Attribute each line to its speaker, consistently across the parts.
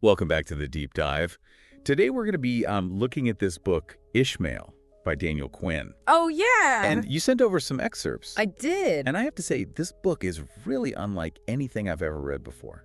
Speaker 1: Welcome back to the Deep Dive. Today we're going to be looking at this book, Ishmael, by Daniel Quinn.
Speaker 2: Oh, yeah.
Speaker 1: And you sent over some excerpts.
Speaker 2: I did.
Speaker 1: And I have to say, this book is really unlike anything I've ever read before.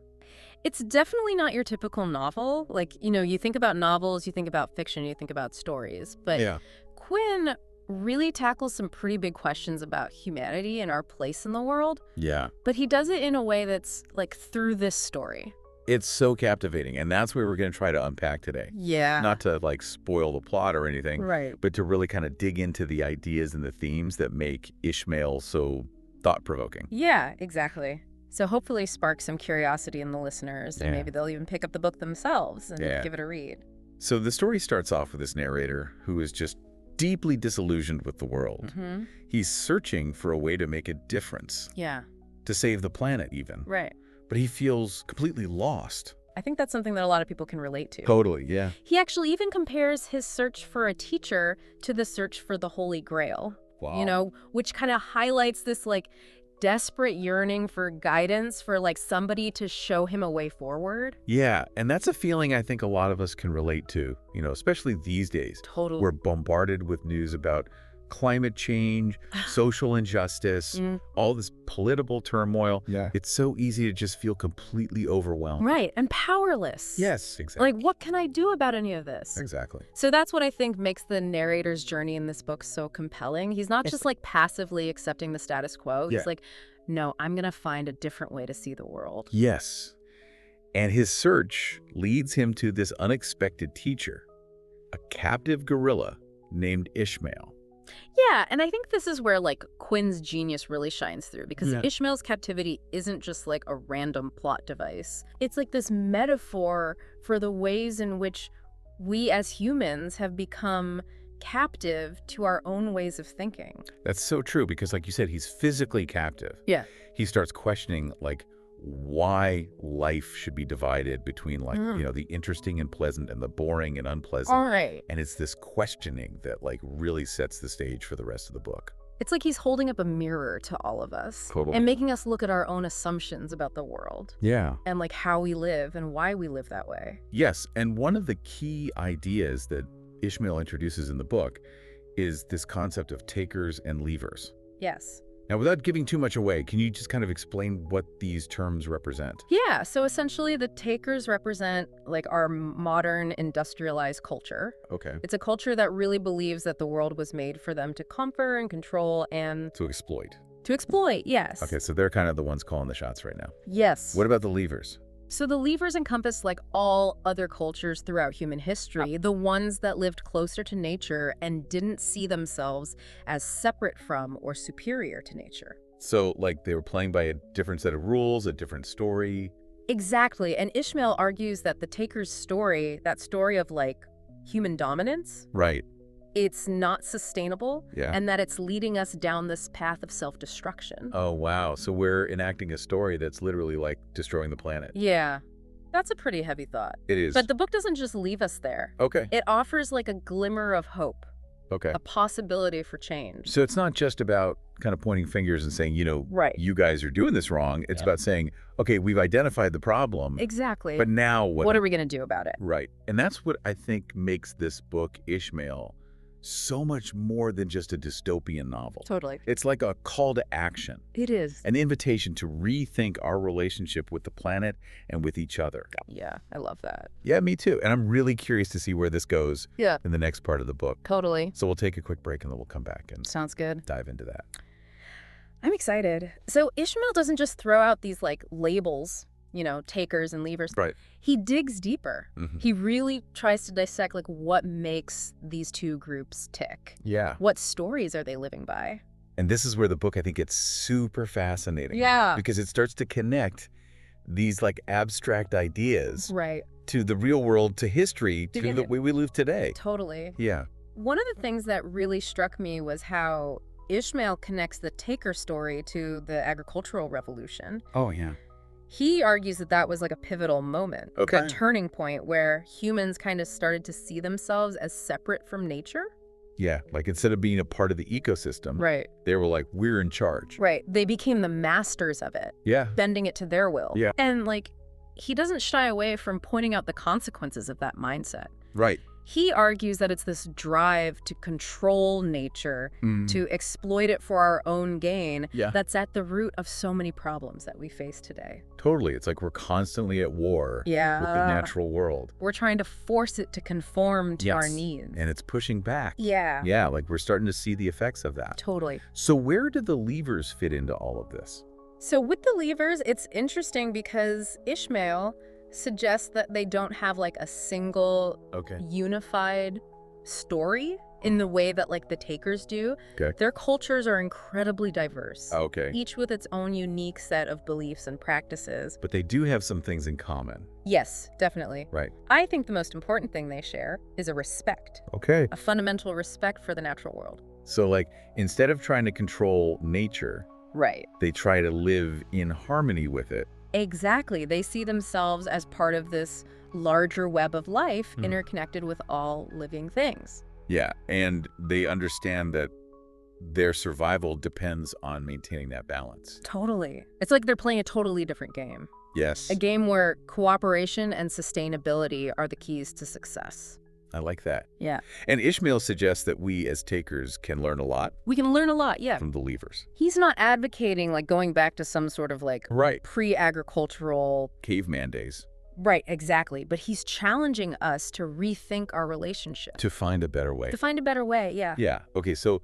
Speaker 2: It's definitely not your typical novel. Like, you think about novels, you think about fiction, you think about stories. But
Speaker 1: Yeah.
Speaker 2: Quinn really tackles some pretty big questions about humanity and our place in the world.
Speaker 1: Yeah.
Speaker 2: But he does it in a way that's, like, through this story.
Speaker 1: It's so captivating, and that's what we're going to try to unpack today.
Speaker 2: Yeah.
Speaker 1: Not to, like, spoil the plot or anything,
Speaker 2: Right.
Speaker 1: but to really kind of dig into the ideas and the themes that make Ishmael so thought-provoking.
Speaker 2: Yeah, exactly. So hopefully spark some curiosity in the listeners, and
Speaker 1: Yeah.
Speaker 2: maybe they'll even pick up the book themselves and
Speaker 1: Yeah.
Speaker 2: give it a read.
Speaker 1: So the story starts off with this narrator who is just deeply disillusioned with the world.
Speaker 2: Mm-hmm.
Speaker 1: He's searching for a way to make a difference,
Speaker 2: Yeah,
Speaker 1: to save the planet even.
Speaker 2: right.
Speaker 1: But he feels completely lost.
Speaker 2: I think that's something that a lot of people can relate to.
Speaker 1: Totally, yeah.
Speaker 2: He actually even compares his search for a teacher to the search for the Holy Grail,
Speaker 1: Wow.
Speaker 2: which kind of highlights this, like, desperate yearning for guidance, for, like, somebody to show him a way forward.
Speaker 1: Yeah, and that's a feeling I think a lot of us can relate to, especially these days.
Speaker 2: Totally.
Speaker 1: We're bombarded with news about climate change, social injustice, all this political turmoil.
Speaker 3: Yeah.
Speaker 1: It's so easy to just feel completely overwhelmed.
Speaker 2: Right, and powerless.
Speaker 1: Yes, exactly.
Speaker 2: Like, what can I do about any of this?
Speaker 1: Exactly.
Speaker 2: So that's what I think makes the narrator's journey in this book so compelling. He's not just, like, passively accepting the status quo. He's
Speaker 1: Yeah.
Speaker 2: like, no, I'm going to find a different way to see the world.
Speaker 1: Yes. And his search leads him to this unexpected teacher, a captive gorilla named Ishmael.
Speaker 2: Yeah, and I think this is where, like, Quinn's genius really shines through, because
Speaker 1: Yeah.
Speaker 2: Ishmael's captivity isn't just, like, a random plot device. It's like this metaphor for the ways in which we as humans have become captive to our own ways of thinking.
Speaker 1: That's so true because, like you said, he's physically captive.
Speaker 2: Yeah.
Speaker 1: He starts questioning, like, why life should be divided between, like, the interesting and pleasant and the boring and unpleasant.
Speaker 2: All right.
Speaker 1: And it's this questioning that, like, really sets the stage for the rest of the book.
Speaker 2: It's like he's holding up a mirror to all of us.
Speaker 1: Totally.
Speaker 2: And making us look at our own assumptions about the world
Speaker 1: Yeah.
Speaker 2: and, like, how we live and why we live that way.
Speaker 1: Yes, and one of the key ideas that Ishmael introduces in the book is this concept of takers and leavers.
Speaker 2: Yes.
Speaker 1: Now, without giving too much away, can you just kind of explain what these terms represent?
Speaker 2: Yeah, so essentially the takers represent, like, our modern industrialized culture.
Speaker 1: Okay.
Speaker 2: It's a culture that really believes that the world was made for them to comfort and control and
Speaker 1: To exploit.
Speaker 2: to exploit, yes.
Speaker 1: Okay, so they're kind of the ones calling the shots right now.
Speaker 2: Yes.
Speaker 1: What about the leavers?
Speaker 2: So the leavers encompass, like, all other cultures throughout human history, the ones that lived closer to nature and didn't see themselves as separate from or superior to nature.
Speaker 1: So, like, they were playing by a different set of rules, a different story.
Speaker 2: Exactly, and Ishmael argues that the taker's story, that story of, like, human dominance,
Speaker 1: Right.
Speaker 2: it's not sustainable,
Speaker 1: Yeah.
Speaker 2: and that it's leading us down this path of self-destruction.
Speaker 1: Oh, wow. So we're enacting a story that's literally, like, destroying the planet.
Speaker 2: Yeah, that's a pretty heavy thought.
Speaker 1: It is.
Speaker 2: But the book doesn't just leave us there.
Speaker 1: Okay.
Speaker 2: It offers, like, a glimmer of hope,
Speaker 1: Okay.
Speaker 2: a possibility for change.
Speaker 1: So it's not just about kind of pointing fingers and saying,
Speaker 2: Right.
Speaker 1: you guys are doing this wrong. It's
Speaker 2: Yeah.
Speaker 1: about saying, okay, we've identified the problem,
Speaker 2: Exactly.
Speaker 1: but now what?
Speaker 2: What are we going to do about it?
Speaker 1: Right. And that's what I think makes this book, Ishmael, so much more than just a dystopian novel.
Speaker 2: Totally.
Speaker 1: It's like a call to action,
Speaker 2: It is.
Speaker 1: an invitation to rethink our relationship with the planet and with each other.
Speaker 2: Yeah, I love that.
Speaker 1: Yeah, me too. And I'm really curious to see where this goes
Speaker 2: Yeah.
Speaker 1: in the next part of the book.
Speaker 2: Totally.
Speaker 1: So we'll take a quick break and then we'll come back and
Speaker 2: Sounds good.
Speaker 1: dive into that.
Speaker 2: I'm excited. So Ishmael doesn't just throw out these, like, labels, takers and leavers.
Speaker 1: Right.
Speaker 2: He digs deeper.
Speaker 1: Mhm.
Speaker 2: He really tries to dissect, like, what makes these two groups tick.
Speaker 1: Yeah.
Speaker 2: What stories are they living by?
Speaker 1: And this is where the book, I think, gets super fascinating.
Speaker 2: Yeah.
Speaker 1: Because it starts to connect these, like, abstract ideas
Speaker 2: Right.
Speaker 1: to the real world, to history, to
Speaker 2: Yeah.
Speaker 1: the way we live today.
Speaker 2: Totally.
Speaker 1: Yeah.
Speaker 2: One of the things that really struck me was how Ishmael connects the taker story to the agricultural revolution.
Speaker 1: Oh, yeah.
Speaker 2: He argues that that was, like, a pivotal moment,
Speaker 1: Okay.
Speaker 2: a turning point where humans kind of started to see themselves as separate from nature.
Speaker 1: Yeah. Like, instead of being a part of the ecosystem,
Speaker 2: Right.
Speaker 1: they were like, we're in charge.
Speaker 2: Right. They became the masters of it,
Speaker 1: Yeah.
Speaker 2: bending it to their will.
Speaker 1: Yeah.
Speaker 2: And, like, he doesn't shy away from pointing out the consequences of that mindset.
Speaker 1: Right.
Speaker 2: He argues that it's this drive to control nature, to exploit it for our own gain, that's at the root of so many problems that we face today.
Speaker 1: Totally. It's like we're constantly at war with the natural world.
Speaker 2: We're trying to force it to conform to our needs.
Speaker 1: And it's pushing back.
Speaker 2: Yeah.
Speaker 1: Yeah, like we're starting to see the effects of that.
Speaker 2: Totally.
Speaker 1: So where do the levers fit into all of this?
Speaker 2: So with the levers, it's interesting because Ishmael suggests that they don't have like a single unified story in the way that like the takers do. Their cultures are incredibly diverse. Each with its own unique set of beliefs and practices.
Speaker 1: But they do have some things in common.
Speaker 2: Yes, definitely.
Speaker 1: Right.
Speaker 2: I think the most important thing they share is a respect. A fundamental respect for the natural world.
Speaker 1: So like instead of trying to control nature, they try to live in harmony with it.
Speaker 2: Exactly. They see themselves as part of this larger web of life interconnected with all living things.
Speaker 1: Yeah, and they understand that their survival depends on maintaining that balance.
Speaker 2: Totally. It's like they're playing a totally different game.
Speaker 1: Yes.
Speaker 2: A game where cooperation and sustainability are the keys to success.
Speaker 1: I like that.
Speaker 2: Yeah.
Speaker 1: And Ishmael suggests that we as takers can learn a lot.
Speaker 2: We can learn a lot,
Speaker 1: from the levers.
Speaker 2: He's not advocating like going back to some sort of like pre-agricultural
Speaker 1: caveman days.
Speaker 2: Right, exactly. But he's challenging us to rethink our relationship.
Speaker 1: To find a better way.
Speaker 2: To find a better way, yeah.
Speaker 1: Yeah. Okay, so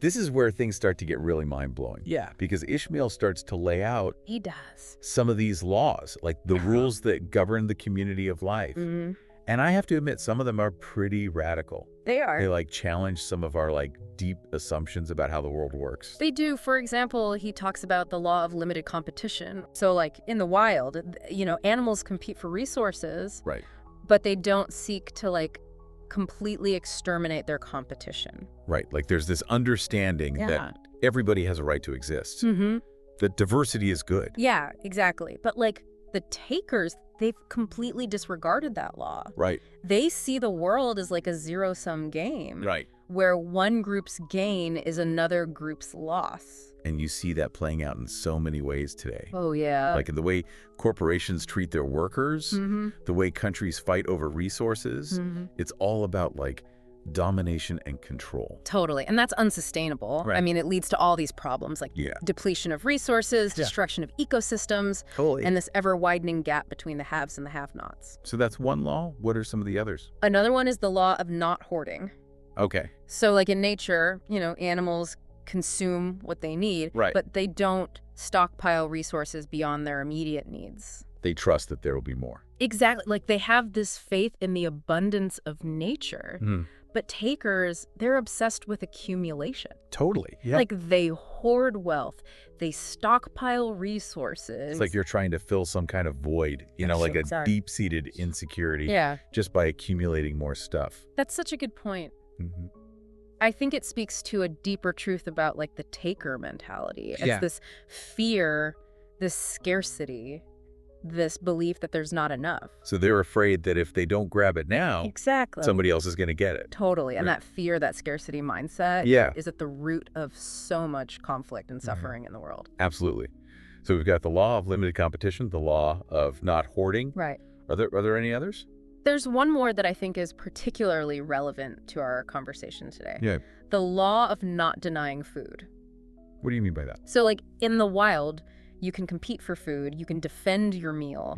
Speaker 1: this is where things start to get really mind-blowing.
Speaker 2: Yeah.
Speaker 1: Because Ishmael starts to lay out
Speaker 2: He does.
Speaker 1: some of these laws, like the rules that govern the community of life. And I have to admit, some of them are pretty radical.
Speaker 2: They are.
Speaker 1: They like challenge some of our like deep assumptions about how the world works.
Speaker 2: They do. For example, he talks about the law of limited competition. So like in the wild, you know, animals compete for resources.
Speaker 1: Right.
Speaker 2: But they don't seek to like completely exterminate their competition.
Speaker 1: Right. Like there's this understanding that everybody has a right to exist. That diversity is good.
Speaker 2: Yeah, exactly. But like the takers, they've completely disregarded that law.
Speaker 1: Right.
Speaker 2: They see the world as like a zero-sum game.
Speaker 1: Right.
Speaker 2: Where one group's gain is another group's loss.
Speaker 1: And you see that playing out in so many ways today.
Speaker 2: Oh, yeah.
Speaker 1: Like in the way corporations treat their workers, the way countries fight over resources. It's all about like domination and control.
Speaker 2: Totally. And that's unsustainable.
Speaker 1: Right.
Speaker 2: I mean, it leads to all these problems like depletion of resources, destruction of ecosystems, and this ever-widening gap between the haves and the have-nots.
Speaker 1: So that's one law. What are some of the others?
Speaker 2: Another one is the law of not hoarding.
Speaker 1: Okay.
Speaker 2: So like in nature, you know, animals consume what they need, but they don't stockpile resources beyond their immediate needs.
Speaker 1: They trust that there will be more.
Speaker 2: Exactly. Like they have this faith in the abundance of nature. But takers, they're obsessed with accumulation.
Speaker 1: Totally. Yeah.
Speaker 2: Like they hoard wealth. They stockpile resources.
Speaker 1: It's like you're trying to fill some kind of void, you know, like a deep-seated insecurity just by accumulating more stuff.
Speaker 2: That's such a good point. I think it speaks to a deeper truth about like the taker mentality. It's this fear, this scarcity, this belief that there's not enough.
Speaker 1: So they're afraid that if they don't grab it now, somebody else is going to get it.
Speaker 2: Totally. And that fear, that scarcity mindset is at the root of so much conflict and suffering in the world.
Speaker 1: Absolutely. So we've got the law of limited competition, the law of not hoarding.
Speaker 2: Right.
Speaker 1: Are there any others?
Speaker 2: There's one more that I think is particularly relevant to our conversation today.
Speaker 1: Yeah.
Speaker 2: The law of not denying food.
Speaker 1: What do you mean by that?
Speaker 2: So like in the wild, you can compete for food, you can defend your meal,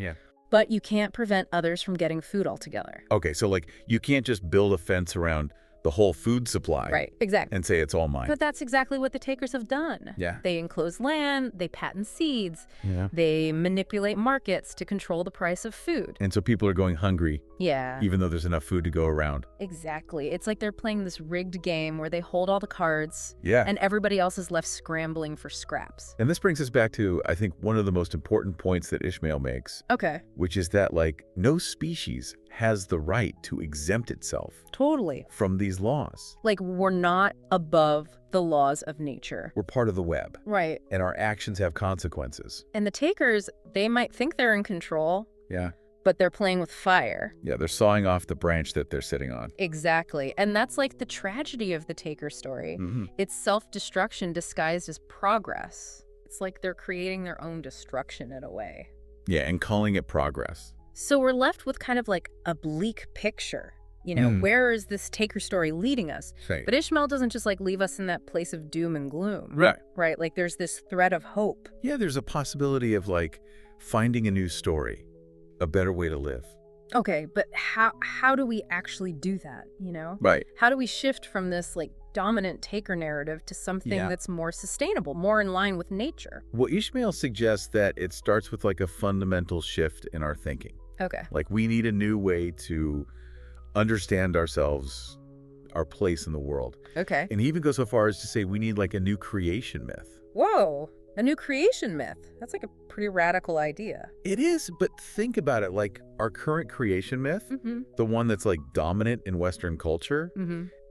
Speaker 2: but you can't prevent others from getting food altogether.
Speaker 1: Okay, so like you can't just build a fence around the whole food supply.
Speaker 2: Right, exactly.
Speaker 1: And say it's all mine.
Speaker 2: But that's exactly what the takers have done.
Speaker 1: Yeah.
Speaker 2: They enclose land, they patent seeds,
Speaker 1: Yeah.
Speaker 2: they manipulate markets to control the price of food.
Speaker 1: And so people are going hungry.
Speaker 2: Yeah.
Speaker 1: Even though there's enough food to go around.
Speaker 2: Exactly. It's like they're playing this rigged game where they hold all the cards.
Speaker 1: Yeah.
Speaker 2: And everybody else is left scrambling for scraps.
Speaker 1: And this brings us back to, I think, one of the most important points that Ishmael makes.
Speaker 2: Okay.
Speaker 1: Which is that, like, no species has the right to exempt itself.
Speaker 2: Totally.
Speaker 1: From these laws.
Speaker 2: Like, we're not above the laws of nature.
Speaker 1: We're part of the web.
Speaker 2: Right.
Speaker 1: And our actions have consequences.
Speaker 2: And the takers, they might think they're in control.
Speaker 1: Yeah.
Speaker 2: But they're playing with fire.
Speaker 1: Yeah, they're sawing off the branch that they're sitting on.
Speaker 2: Exactly. And that's like the tragedy of the taker story. It's self-destruction disguised as progress. It's like they're creating their own destruction in a way.
Speaker 1: Yeah, and calling it progress.
Speaker 2: So we're left with kind of like a bleak picture. Where is this Taker story leading us?
Speaker 1: Right.
Speaker 2: But Ishmael doesn't just like leave us in that place of doom and gloom.
Speaker 1: Right.
Speaker 2: Right? Like there's this thread of hope.
Speaker 1: Yeah, there's a possibility of like finding a new story, a better way to live.
Speaker 2: Okay, but how do we actually do that,
Speaker 1: Right.
Speaker 2: How do we shift from this like dominant taker narrative to something that's more sustainable, more in line with nature?
Speaker 1: Well, Ishmael suggests that it starts with like a fundamental shift in our thinking.
Speaker 2: Okay.
Speaker 1: Like we need a new way to understand ourselves, our place in the world.
Speaker 2: Okay.
Speaker 1: And he even goes so far as to say we need like a new creation myth.
Speaker 2: Whoa, a new creation myth. That's like a pretty radical idea.
Speaker 1: It is, but think about it, like our current creation myth, the one that's like dominant in Western culture,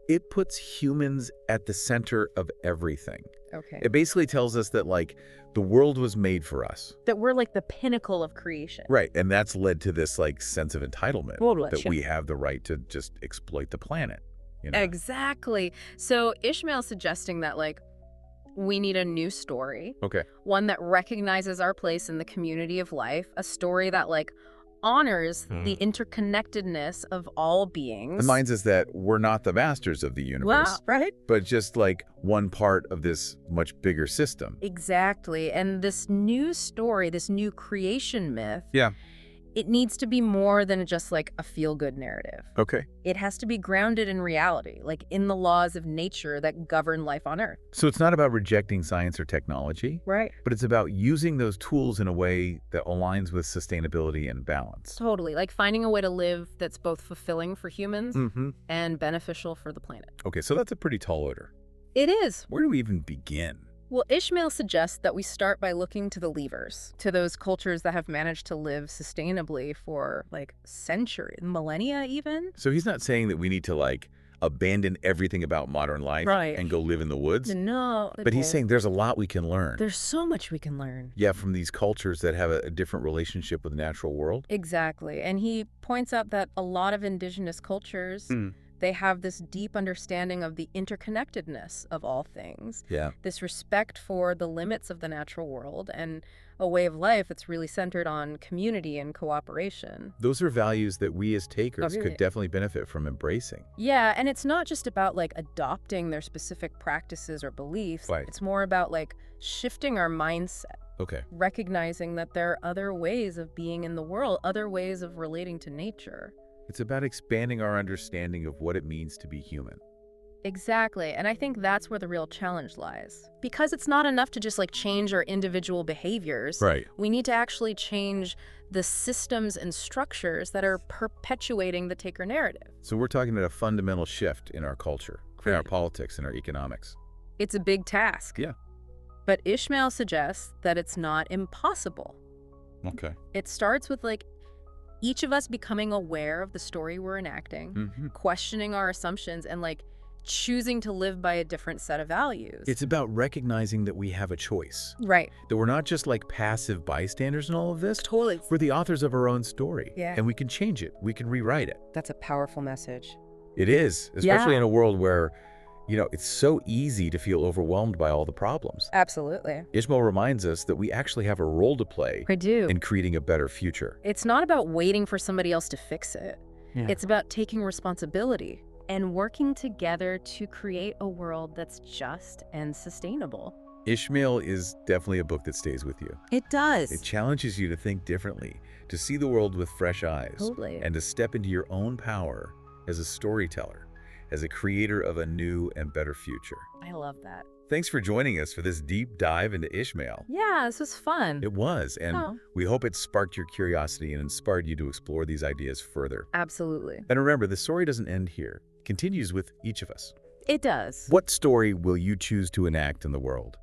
Speaker 1: it puts humans at the center of everything.
Speaker 2: Okay.
Speaker 1: It basically tells us that like the world was made for us.
Speaker 2: That we're like the pinnacle of creation.
Speaker 1: Right, and that's led to this like sense of entitlement
Speaker 2: Totally.
Speaker 1: that we have the right to just exploit the planet.
Speaker 2: Exactly. So Ishmael's suggesting that like we need a new story.
Speaker 1: Okay.
Speaker 2: One that recognizes our place in the community of life, a story that like honors the interconnectedness of all beings.
Speaker 1: Reminds us that we're not the masters of the universe,
Speaker 2: Wow, right?
Speaker 1: but just like one part of this much bigger system.
Speaker 2: Exactly. And this new story, this new creation myth,
Speaker 1: Yeah.
Speaker 2: it needs to be more than just like a feel-good narrative.
Speaker 1: Okay.
Speaker 2: It has to be grounded in reality, like in the laws of nature that govern life on Earth.
Speaker 1: So it's not about rejecting science or technology,
Speaker 2: Right.
Speaker 1: but it's about using those tools in a way that aligns with sustainability and balance.
Speaker 2: Totally. Like finding a way to live that's both fulfilling for humans and beneficial for the planet.
Speaker 1: Okay, so that's a pretty tall order.
Speaker 2: It is.
Speaker 1: Where do we even begin?
Speaker 2: Well, Ishmael suggests that we start by looking to the levers, to those cultures that have managed to live sustainably for like centuries, millennia even.
Speaker 1: So he's not saying that we need to like abandon everything about modern life and go live in the woods.
Speaker 2: No.
Speaker 1: But he's saying there's a lot we can learn.
Speaker 2: There's so much we can learn.
Speaker 1: Yeah, from these cultures that have a different relationship with the natural world.
Speaker 2: Exactly. And he points out that a lot of indigenous cultures, they have this deep understanding of the interconnectedness of all things.
Speaker 1: Yeah.
Speaker 2: This respect for the limits of the natural world and a way of life that's really centered on community and cooperation.
Speaker 1: Those are values that we as takers
Speaker 2: really?
Speaker 1: could definitely benefit from embracing.
Speaker 2: Yeah, and it's not just about like adopting their specific practices or beliefs.
Speaker 1: Right.
Speaker 2: It's more about like shifting our mindset,
Speaker 1: Okay.
Speaker 2: recognizing that there are other ways of being in the world, other ways of relating to nature.
Speaker 1: It's about expanding our understanding of what it means to be human.
Speaker 2: Exactly, and I think that's where the real challenge lies. Because it's not enough to just like change our individual behaviors.
Speaker 1: Right.
Speaker 2: We need to actually change the systems and structures that are perpetuating the taker narrative.
Speaker 1: So we're talking about a fundamental shift in our culture, in our politics, in our economics.
Speaker 2: It's a big task.
Speaker 1: Yeah.
Speaker 2: But Ishmael suggests that it's not impossible.
Speaker 1: Okay.
Speaker 2: It starts with like each of us becoming aware of the story we're enacting, questioning our assumptions, and like choosing to live by a different set of values.
Speaker 1: It's about recognizing that we have a choice.
Speaker 2: Right.
Speaker 1: That we're not just like passive bystanders in all of this.
Speaker 2: Totally.
Speaker 1: We're the authors of our own story.
Speaker 2: Yeah.
Speaker 1: And we can change it. We can rewrite it.
Speaker 2: That's a powerful message.
Speaker 1: It is, especially
Speaker 2: Yeah.
Speaker 1: in a world where, it's so easy to feel overwhelmed by all the problems.
Speaker 2: Absolutely.
Speaker 1: Ishmael reminds us that we actually have a role to play
Speaker 2: I do.
Speaker 1: in creating a better future.
Speaker 2: It's not about waiting for somebody else to fix it.
Speaker 1: Yeah.
Speaker 2: It's about taking responsibility and working together to create a world that's just and sustainable.
Speaker 1: Ishmael is definitely a book that stays with you.
Speaker 2: It does.
Speaker 1: It challenges you to think differently, to see the world with fresh eyes,
Speaker 2: Totally.
Speaker 1: and to step into your own power as a storyteller, as a creator of a new and better future.
Speaker 2: I love that.
Speaker 1: Thanks for joining us for this deep dive into Ishmael.
Speaker 2: Yeah, this was fun.
Speaker 1: It was, and we hope it sparked your curiosity and inspired you to explore these ideas further.
Speaker 2: Absolutely.
Speaker 1: And remember, the story doesn't end here. It continues with each of us.
Speaker 2: It does.
Speaker 1: What story will you choose to enact in the world?